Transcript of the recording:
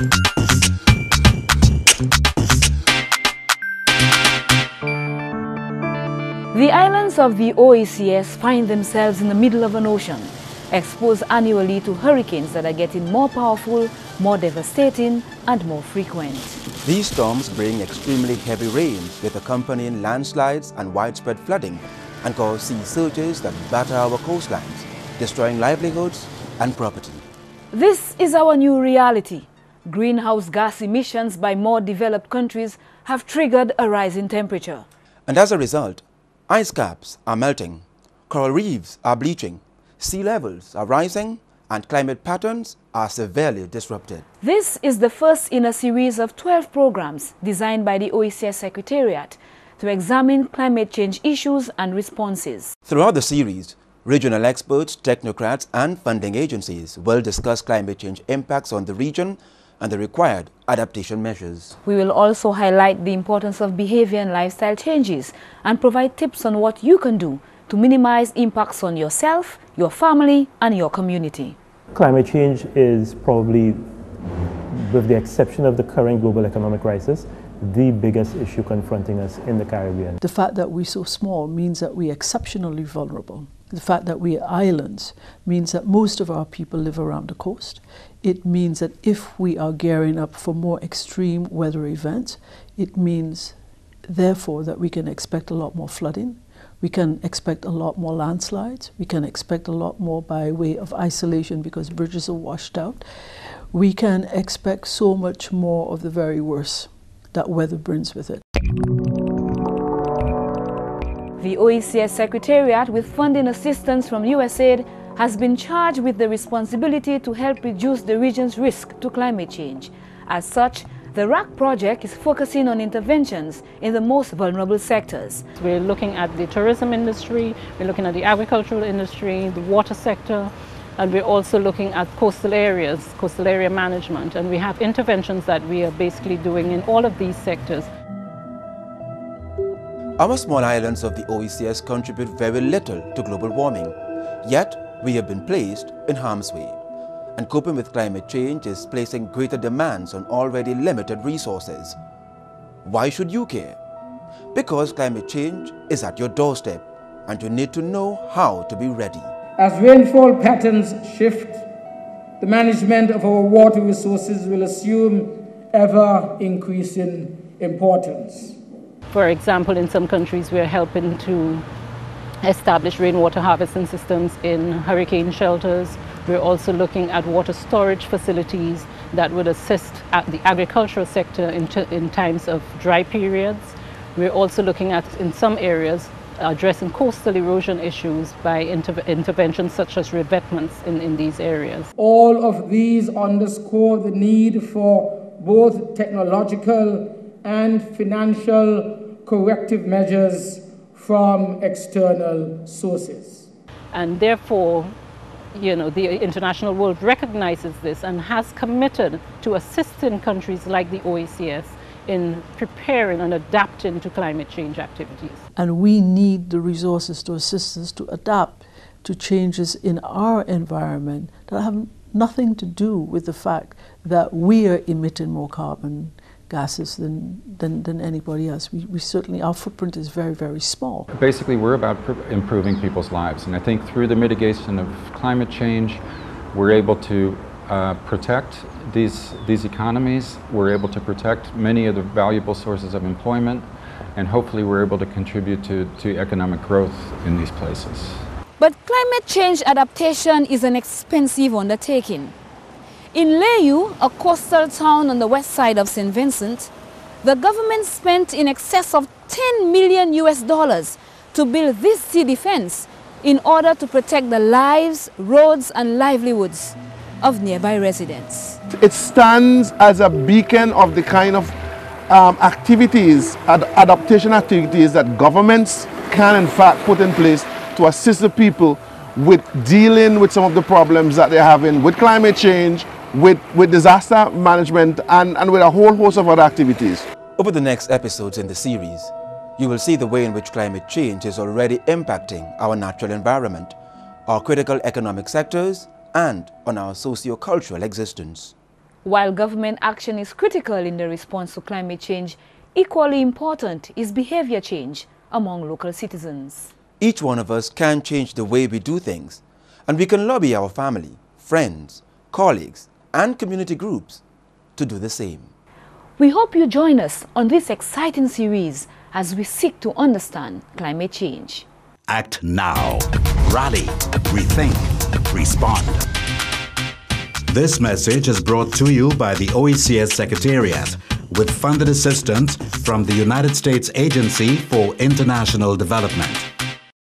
The islands of the OECS find themselves in the middle of an ocean, exposed annually to hurricanes that are getting more powerful, more devastating, and more frequent. These storms bring extremely heavy rains with accompanying landslides and widespread flooding, and cause sea surges that batter our coastlines, destroying livelihoods and property. This is our new reality. Greenhouse gas emissions by more developed countries have triggered a rise in temperature. And as a result, ice caps are melting, coral reefs are bleaching, sea levels are rising, and climate patterns are severely disrupted. This is the first in a series of 12 programs designed by the OECS Secretariat to examine climate change issues and responses. Throughout the series, regional experts, technocrats, and funding agencies will discuss climate change impacts on the region and the required adaptation measures. We will also highlight the importance of behavior and lifestyle changes and provide tips on what you can do to minimize impacts on yourself, your family, and your community. Climate change is probably, with the exception of the current global economic crisis, the biggest issue confronting us in the Caribbean. The fact that we're so small means that we're exceptionally vulnerable. The fact that we're islands means that most of our people live around the coast. It means that if we are gearing up for more extreme weather events, it means, therefore, that we can expect a lot more flooding. We can expect a lot more landslides. We can expect a lot more by way of isolation because bridges are washed out. We can expect so much more of the very worst that weather brings with it. The OECS Secretariat, with funding assistance from USAID, has been charged with the responsibility to help reduce the region's risk to climate change. As such, the RAC project is focusing on interventions in the most vulnerable sectors. We're looking at the tourism industry, we're looking at the agricultural industry, the water sector, and we're also looking at coastal areas, coastal area management, and we have interventions that we are basically doing in all of these sectors. Our small islands of the OECS contribute very little to global warming, yet we have been placed in harm's way. And coping with climate change is placing greater demands on already limited resources. Why should you care? Because climate change is at your doorstep, and you need to know how to be ready. As rainfall patterns shift, the management of our water resources will assume ever-increasing importance. For example, in some countries we are helping to establish rainwater harvesting systems in hurricane shelters. We're also looking at water storage facilities that would assist at the agricultural sector in times of dry periods. We're also looking at, in some areas, addressing coastal erosion issues by interventions such as revetments in these areas. All of these underscore the need for both technological and financial corrective measures from external sources. And therefore, the international world recognizes this and has committed to assisting countries like the OECS in preparing and adapting to climate change activities. And we need the resources to assist us to adapt to changes in our environment that have nothing to do with the fact that we are emitting more carbon gases than anybody else. We certainly, our footprint is very, very small. Basically, we're about improving people's lives. And I think through the mitigation of climate change, we're able to protect these economies. We're able to protect many of the valuable sources of employment. And hopefully we're able to contribute to economic growth in these places. But climate change adaptation is an expensive undertaking. In Layou, a coastal town on the west side of St. Vincent, the government spent in excess of $10 million to build this sea defense in order to protect the lives, roads, and livelihoods of nearby residents. It stands as a beacon of the kind of activities, adaptation activities that governments can in fact put in place to assist the people with dealing with some of the problems that they're having with climate change, with disaster management, and with a whole host of other activities. Over the next episodes in the series, you will see the way in which climate change is already impacting our natural environment, our critical economic sectors, and on our socio-cultural existence. While government action is critical in the response to climate change, equally important is behavior change among local citizens. Each one of us can change the way we do things, and we can lobby our family, friends, colleagues, and community groups to do the same. We hope you join us on this exciting series as we seek to understand climate change. Act now. Rally. Rethink. Respond. This message is brought to you by the OECS Secretariat with funded assistance from the United States Agency for International Development.